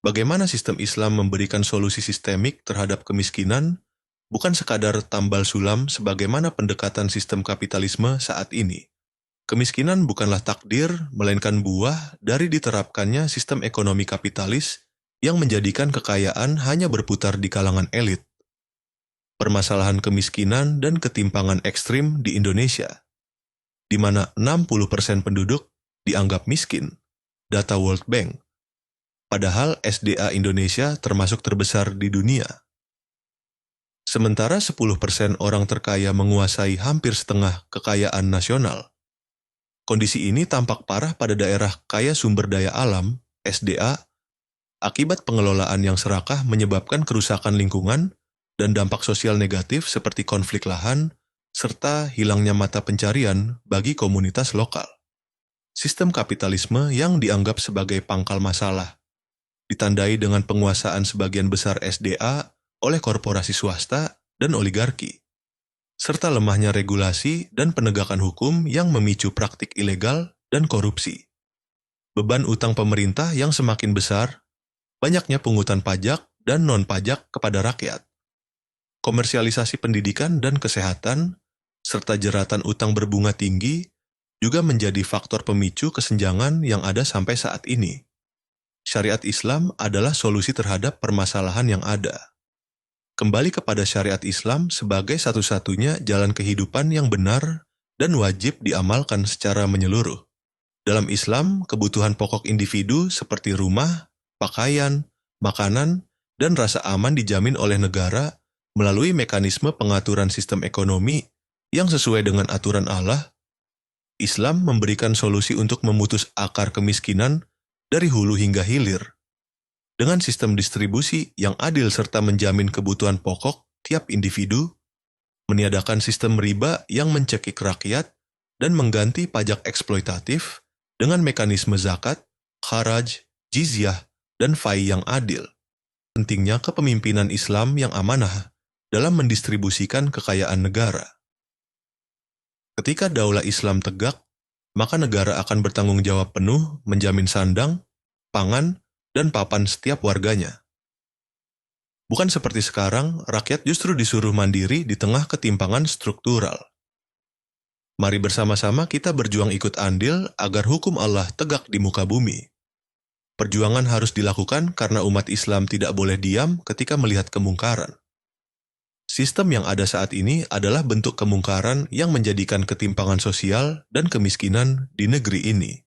Bagaimana sistem Islam memberikan solusi sistemik terhadap kemiskinan, bukan sekadar tambal sulam sebagaimana pendekatan sistem kapitalisme saat ini. Kemiskinan bukanlah takdir, melainkan buah dari diterapkannya sistem ekonomi kapitalis yang menjadikan kekayaan hanya berputar di kalangan elit. Permasalahan kemiskinan dan ketimpangan ekstrim di Indonesia, di mana 60% penduduk dianggap miskin, data World Bank. Padahal SDA Indonesia termasuk terbesar di dunia. Sementara 10% orang terkaya menguasai hampir setengah kekayaan nasional. Kondisi ini tampak parah pada daerah kaya sumber daya alam, SDA, akibat pengelolaan yang serakah menyebabkan kerusakan lingkungan dan dampak sosial negatif seperti konflik lahan, serta hilangnya mata pencarian bagi komunitas lokal. Sistem kapitalisme yang dianggap sebagai pangkal masalah ditandai dengan penguasaan sebagian besar SDA oleh korporasi swasta dan oligarki, serta lemahnya regulasi dan penegakan hukum yang memicu praktik ilegal dan korupsi. Beban utang pemerintah yang semakin besar, banyaknya pungutan pajak dan non-pajak kepada rakyat, komersialisasi pendidikan dan kesehatan, serta jeratan utang berbunga tinggi juga menjadi faktor pemicu kesenjangan yang ada sampai saat ini. Syariat Islam adalah solusi terhadap permasalahan yang ada. Kembali kepada syariat Islam sebagai satu-satunya jalan kehidupan yang benar dan wajib diamalkan secara menyeluruh. Dalam Islam, kebutuhan pokok individu seperti rumah, pakaian, makanan, dan rasa aman dijamin oleh negara melalui mekanisme pengaturan sistem ekonomi yang sesuai dengan aturan Allah. Islam memberikan solusi untuk memutus akar kemiskinan dari hulu hingga hilir, dengan sistem distribusi yang adil serta menjamin kebutuhan pokok tiap individu, meniadakan sistem riba yang mencekik rakyat, dan mengganti pajak eksploitatif dengan mekanisme zakat, kharaj, jizyah, dan fai yang adil. Pentingnya kepemimpinan Islam yang amanah dalam mendistribusikan kekayaan negara. Ketika daulah Islam tegak, maka negara akan bertanggung jawab penuh menjamin sandang, pangan, dan papan setiap warganya. Bukan seperti sekarang, rakyat justru disuruh mandiri di tengah ketimpangan struktural. Mari bersama-sama kita berjuang ikut andil agar hukum Allah tegak di muka bumi. Perjuangan harus dilakukan karena umat Islam tidak boleh diam ketika melihat kemungkaran. Sistem yang ada saat ini adalah bentuk kemungkaran yang menjadikan ketimpangan sosial dan kemiskinan di negeri ini.